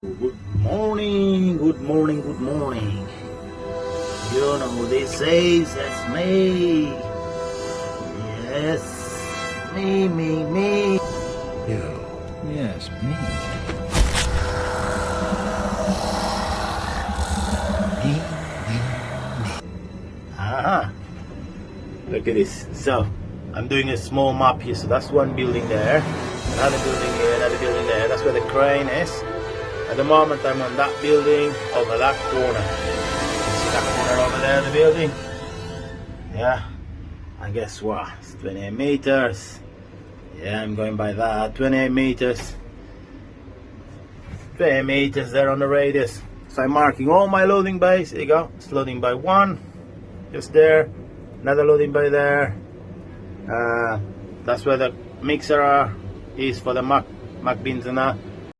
Good morning, good morning, good morning. You know who this is? That's me. Yes, me. You. Yes, me. Aha. Look at this. So, I'm doing a small map here. So that's one building there, another building here, another building there. That's where the crane is. At the moment, I'm on that building over that corner. See that corner over there, the building? Yeah. And guess what? It's 28 meters. Yeah, I'm going by that. 28 meters. 28 meters there on the radius. So I'm marking all my loading bays. There you go. It's loading by one. Just there. Another loading bay there. That's where the mixer is for the muck bins and that.